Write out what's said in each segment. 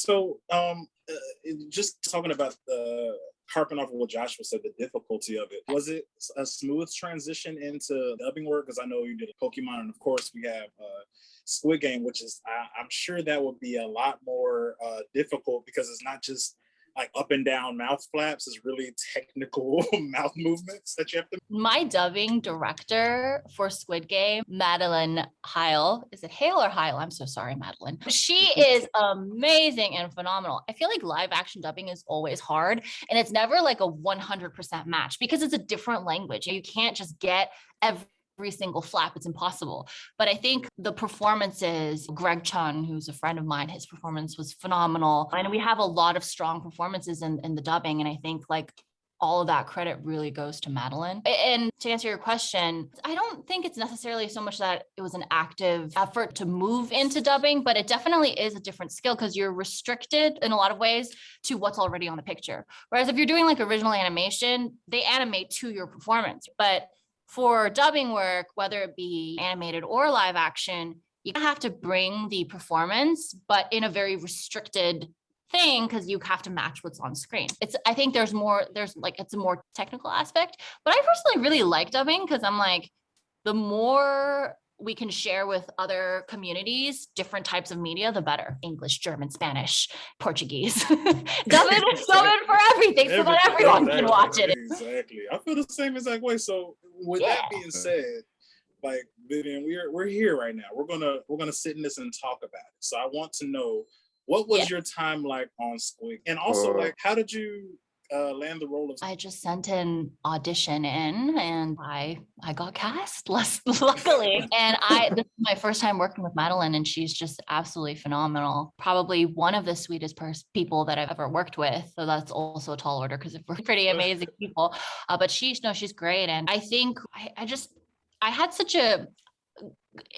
So, just talking about the harping off of what Joshua said, the difficulty of it. Was it a smooth transition into dubbing work? Because I know you did Pokemon, and of course we have Squid Game, which is I'm sure that would be a lot more difficult because it's not just like up and down mouth flaps, it's really technical mouth movements that you have to. My dubbing director for Squid Game, Madeline Heil. Is it Hale or Heil? I'm so sorry, Madeline. She is amazing and phenomenal. I feel like live action dubbing is always hard, and it's never like a 100% match because it's a different language. You can't just get every single flap. It's impossible. But I think the performances, Greg Chun, who's a friend of mine, his performance was phenomenal. And we have a lot of strong performances in the dubbing. And I think like all of that credit really goes to Madeline. And to answer your question, I don't think it's necessarily so much that it was an active effort to move into dubbing, but it definitely is a different skill because you're restricted in a lot of ways to what's already on the picture. Whereas if you're doing like original animation, they animate to your performance. But for dubbing work, whether it be animated or live action, you have to bring the performance, but in a very restricted thing because you have to match what's on screen. I think there's it's a more technical aspect, but I personally really like dubbing because I'm like, the more we can share with other communities, different types of media, the better. English, German, Spanish, Portuguese. Dubbing is so good for everything so that everyone can watch it. Exactly. I feel the same exact way. So with that being said, like Vivian, we're here right now. We're gonna sit in this and talk about it. So I want to know, what was your time like on Squid? And also, like, how did you land the role of? I just sent an audition in, and I got cast. Luckily, and this is my first time working with Madeline, and she's just absolutely phenomenal. Probably one of the sweetest people that I've ever worked with. So that's also a tall order because we're pretty amazing people. But she's great, and I think I had such a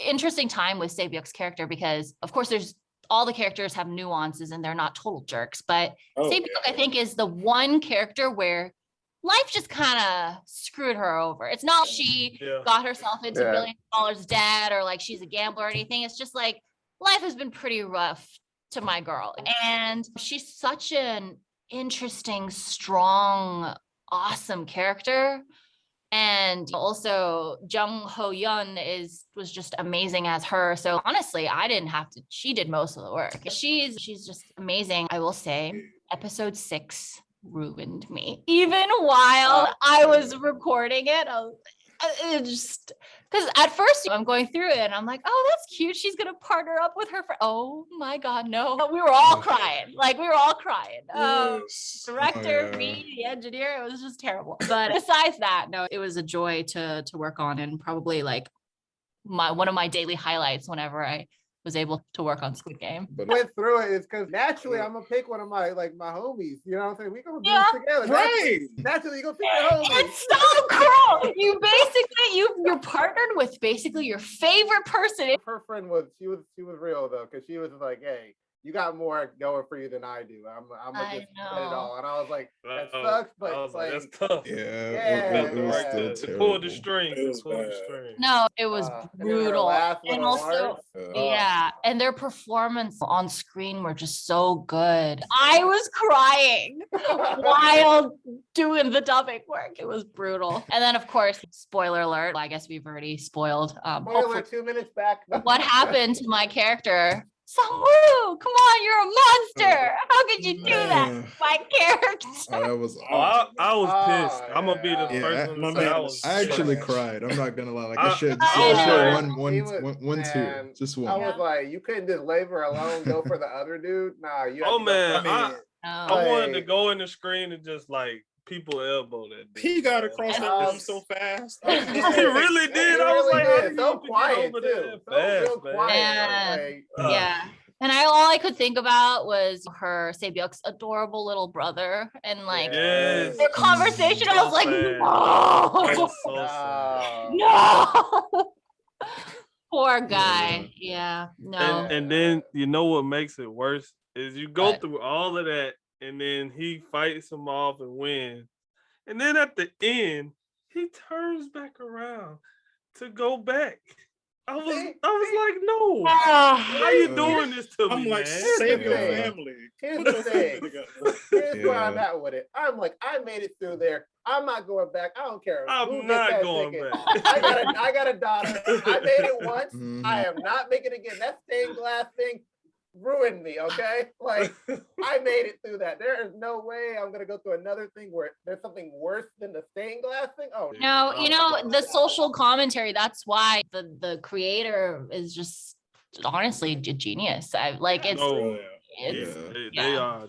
interesting time with Sae-byeok's character because, of course, all the characters have nuances and they're not total jerks, but Sae-byeok, I think, is the one character where life just kind of screwed her over. It's not she got herself into $1 billion debt or like she's a gambler or anything. It's just like life has been pretty rough to my girl. And she's such an interesting, strong, awesome character. And also Jung Ho-yeon was just amazing as her. So honestly, I didn't have to, she did most of the work. She's just amazing. I will say episode 6 ruined me. Even while I was recording it, because at first I'm going through it and I'm like, oh, that's cute. She's going to partner up with her friend. Oh my God, no. We were all crying. Director, me, the engineer, it was just terrible. But besides that, no, it was a joy to work on, and probably like one of my daily highlights whenever I was able to work on Squid Game. But went through it is because naturally I'm gonna pick one of my homies. You know what I'm saying? We gonna do this together. Right. Naturally, you gonna pick your homie. It's so cool. You basically you're partnered with basically your favorite person. Her friend was real though, because she was like, hey, you got more going for you than I do. I'm gonna just get it all. And I was like, that sucks, but it's like, that's tough. To pull the string. No, it was brutal. And also, and their performance on screen were just so good. I was crying while doing the dubbing work. It was brutal. And then, of course, spoiler alert. I guess we've already spoiled. Spoiler 2 minutes back. What happened to my character? Sung-woo, come on, you're a monster. How could you do that? My character. I was pissed. I'm gonna be the person to say I actually cried. I'm not gonna lie. Like I should one tear. Just one. I was like, you couldn't just leave her alone, go for the other dude. Nah, you I wanted to go in the screen and just like people elbow that. He got across the room so fast. He really did. I was like, so quiet too. So quiet. And all I could think about was her Sae-byeok's adorable little brother, and like their conversation. I was like, no. Poor guy. No. And then you know what makes it worse is you go through all of that. And then he fights him off and wins. And then at the end, he turns back around to go back I was like, no. How you doing this to me? I'm like, man? save your family. Here's the thing. Here's where I'm at with it. I'm like, I made it through there. I'm not going back. I don't care. I'm not going back. I got a daughter. I made it once. Mhm. I am not making it again. That stained glass thing ruined me. Okay, like I made it through that. There is no way I'm gonna go through another thing where there's something worse than the stained glass thing. Oh No, you know, the social commentary, that's why the creator is just honestly a genius. They are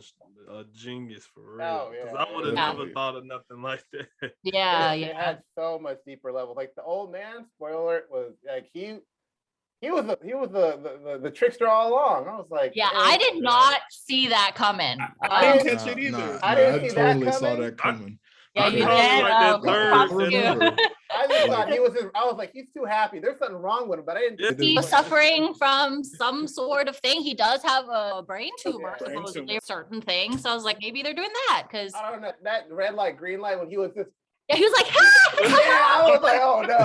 a genius for real. Oh, Because yeah. I would have never thought of nothing like that. Yeah, It had so much deeper level. Like the old man, spoiler alert, was like he was the trickster all along. I was like, yeah, hey, I did not see that coming. I didn't catch it either. I didn't see that totally saw coming. that coming. Yeah, you probably did. like that Good third- props I to you. remember. I just thought he was just, I was like, he's too happy. There's something wrong with him, but I didn't. Yeah. He was suffering from some sort of thing. He does have a brain tumor, Brain supposedly, tumor. certain things. So I was like, maybe they're doing that because I don't know that red light, green light when he was just. yeah, he was like, Yeah, I was like, oh no.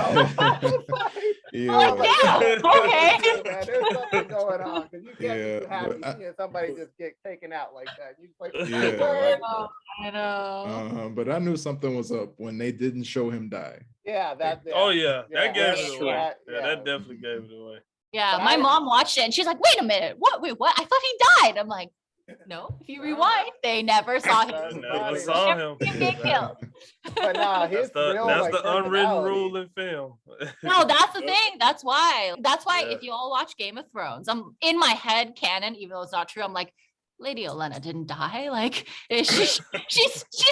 Yeah. like, yeah, okay. Man, there's something going on because you can't be too Yeah, happy but seeing somebody just get taken out like that. You like, Yeah, I know. But I knew something was up when they didn't show him die. yeah, that. Oh yeah, that gave that's it true. away. Yeah. That definitely gave it away. Yeah, But my I- mom watched it and she's like, wait a minute, what? Wait, what? I thought he died. I'm like, no, if you rewind, they never saw That's him. not Never it. saw him. Him get killed. But nah, his That's real, the like, unwritten personality. rule in film. No, that's the thing. That's why. Yeah. If you all watch Game of Thrones, I'm in my head canon, even though it's not true. I'm like, Lady Olenna didn't die. Like she's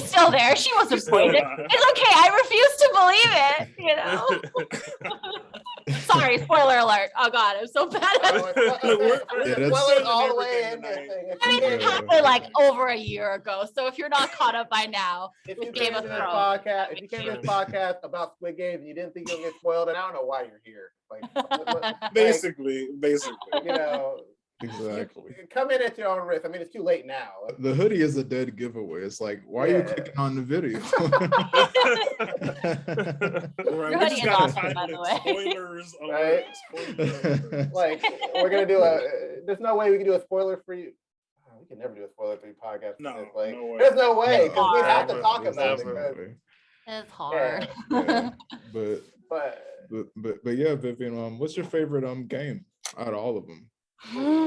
still there. She wasn't poisoned. It's okay. I refuse to believe it. You know. Sorry, spoiler alert. Oh God, I'm so bad. Yeah, that's- Well, all the way in this thing. I mean, it Yeah. happened like over a year ago. So if you're not caught up by now, If you Game came of to this Thrones. podcast, if you came to this podcast about Squid Game and you didn't think you'll get spoiled, and I don't know why you're here. Like, Basically. you know, Exactly. come in at your own risk. I mean, it's too late now. The hoodie is a dead giveaway. It's like, why are you Yeah. clicking on the video? Right, Your we hoodie just is gotta awesome, title by the it way. spoilers Right? alert. Spoilers alert. Like, we're gonna do there's no way we can do a spoiler free. We can never do a spoiler free podcast. No, Like, no way. there's no way It's because we have to hard. talk There's about it. never a because- it's hard. Yeah. But But yeah, Vivian, what's your favorite game out of all of them? Just Oh, in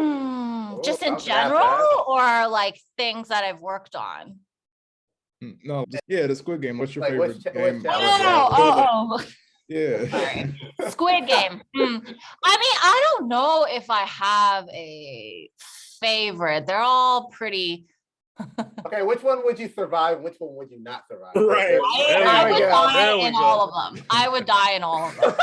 I was gonna ask general, or like things that I've worked on? No, yeah, the Squid Game. What's your Like, favorite which game? challenge? Oh. Yeah. Sorry. Squid Game. I mean, I don't know if I have a favorite. They're all pretty. Okay, which one would you survive? Which one would you not survive? Right. I There would we go. die There we in go. all of them. I would die in all of them. For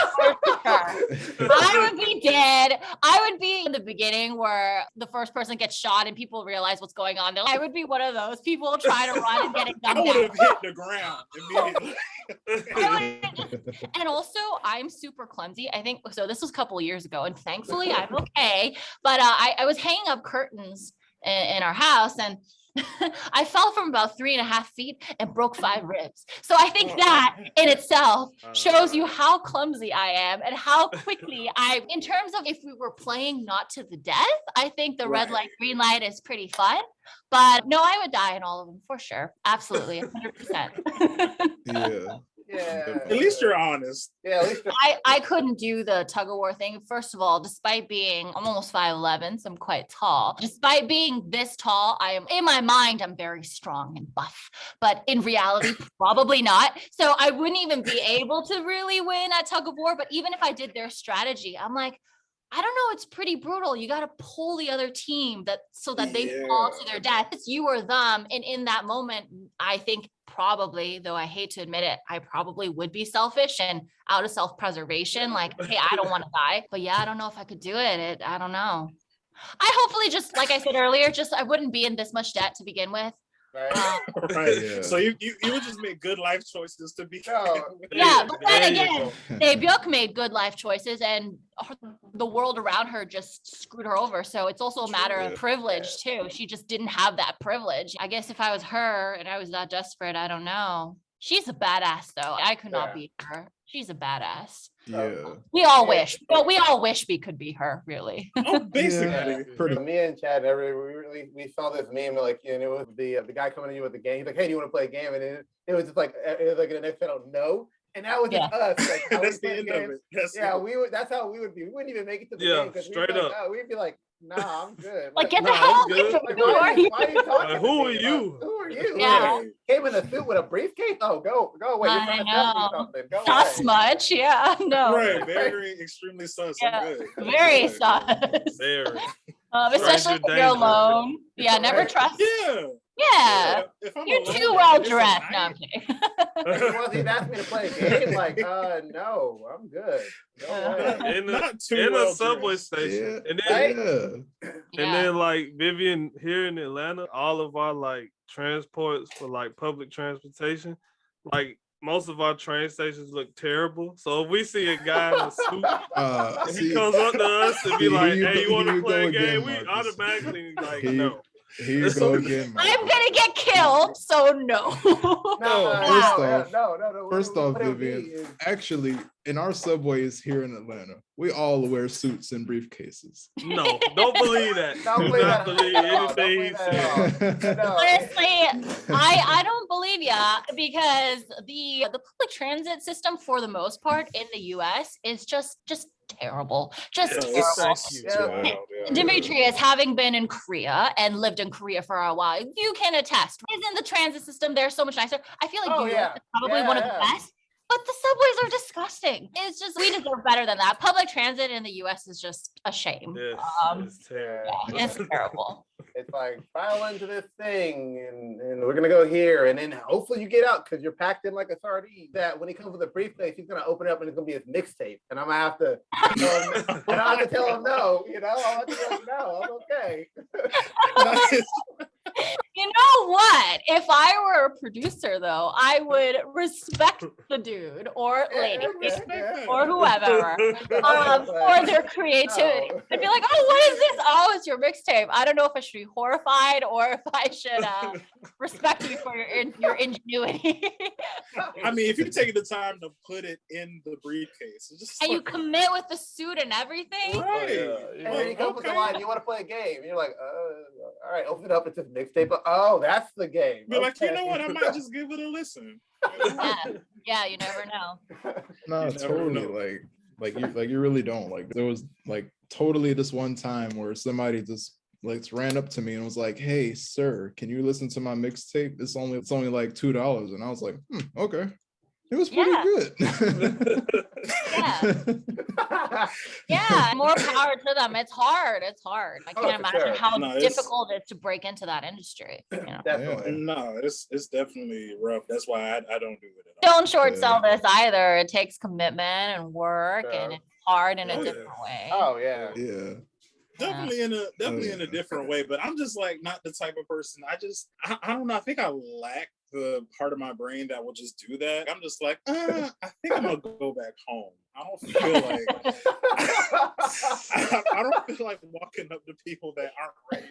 sure. I would be dead. I would be in the beginning where the first person gets shot and people realize what's going on. I would be one of those people trying to run and getting I gunned would down. have hit the ground immediately. And also, I'm super clumsy. I think so. This was a couple of years ago, and thankfully, I'm okay. But I was hanging up curtains in our house, and I fell from about 3.5 feet and broke 5 ribs. So I think that in itself shows you how clumsy I am and how quickly in terms of if we were playing not to the death, I think the red light, green light is pretty fun. But no, I would die in all of them for sure. Absolutely, 100%. Yeah. Yeah. At least you're honest. Yeah, at least I couldn't do the tug of war thing. First of all, despite being I'm almost 5'11", so I'm quite tall. Despite being this tall, I am in my mind, I'm very strong and buff, but in reality, probably not. So I wouldn't even be able to really win at tug of war. But even if I did their strategy, I'm like, I don't know, it's pretty brutal. You got to pull the other team so that they fall to their death. It's you or them. And in that moment, I think probably, though I hate to admit it, I probably would be selfish and out of self-preservation. Like, hey, I don't want to die. But yeah, I don't know if I could do it. I don't know. I hopefully just, like I said earlier, I wouldn't be in this much debt to begin with. right? Right. Yeah. So you would just make good life choices to be. No. Yeah, but then There you again, go. Sae-byeok made good life choices and the world around her just screwed her over. So it's also a matter of Yeah. privilege too. She just didn't have that privilege. I guess if I was her and I was that desperate, I don't know. She's a badass though. I could not Yeah. beat her. She's a badass. Yeah. We all wish, but we all wish we could be her, really. Oh, basically. Yeah, pretty. Me and Chad, we saw this meme, like, and it was the guy coming to you with the game. He's like, "Hey, do you want to play a game?" And it was just like, an next channel, no. And that was just us. Like, how That's we the play end games. of it. That's We would. That's how we would be. We wouldn't even make it to the game because straight up. we'd be like, "Nah, I'm good." Like, get the Nah, hell I'm away good. from Like, me. Who are you? why are you talking? Like, who to are me? you? Who are you? Yeah. Came in a suit with a briefcase. Oh, go away. You're I trying to sell me know. something. Go Sus away. much, yeah. No. Right, very extremely sus. Yeah, I'm good. very Good. sus. Very. Especially Stranger if you're danger. alone. Yeah, never Right. trust. Yeah. Yeah. If I'm You're alone, too well it's a dressed. No, night. I'm kidding. Once he'd asked me to play a game, like, no, I'm good. Go away. In Not too a well subway dressed. station. Yeah. And then Yeah. And then like Vivian here in Atlanta, all of our like transports for like public transportation, like most of our train stations look terrible. So if we see a guy in a suit and he See, comes up to us and be here like, you "Hey, go- you want here to you play a go again, game?" We Marcus. automatically like, Here- no. Here you go again, I'm Marcus. gonna get killed, so no. First off, Vivian, actually, in our subways here in Atlanta, we all wear suits and briefcases. No, don't believe that. Don't Do believe not that. believe Don't anything believe he that at said. all. No. Honestly, I don't believe ya because the public transit system for the most part in the US is just terrible. Just terrible. Thank you. Yeah. Demetrius, having been in Korea and lived in Korea for a while, you can attest. Isn't the transit system there so much nicer? I feel like Oh, the yeah. US is probably Yeah, one of the yeah. best. But the subways are disgusting. It's just we deserve better than that. Public transit in the US is just a shame. Yes, it's terrible. Yeah, it's terrible. It's like file into this thing and we're gonna go here and then hopefully you get out because you're packed in like a sardine. That when he comes with a briefcase, he's gonna open it up and it's gonna be his mixtape. And I'm gonna have to tell him no, I'll have to tell him no, I'm okay. You know what? If I were a producer, though, I would respect the dude or lady or whoever for their creativity. No. I'd be like, oh, what is this? Oh, it's your mixtape. I don't know if I should be horrified or if I should respect you for your ingenuity. I mean, if you're taking the time to put it in the briefcase, it's just And you like, commit with the suit and everything. right. And then he comes with the line, you want to play a game? And you're like, all right, open it up, it's a mixtape. Oh, that's the game. Be like, you Okay. know what? I might just give it a listen. Yeah, you never know. No, You never totally. know. Like you really don't. Like there was like totally this one time where somebody just like ran up to me and was like, "Hey, sir, can you listen to my mixtape? It's only like $2." And I was like, okay. It was pretty good. Yeah, more power to them. It's hard. I can't for imagine sure. how No, it's- difficult it is to break into that industry. Definitely. No, it's definitely rough. That's why I don't do it at all. Don't short sell this either. It takes commitment and work, and Sure. it's hard in a Oh, yeah. different way. Oh yeah. Yeah. Definitely in a different way, but I'm just like not the type of person. I don't know. I think I lack the part of my brain that will just do that. I'm just like, I think I'm gonna go back home. I don't feel like I don't feel like walking up to people that aren't ready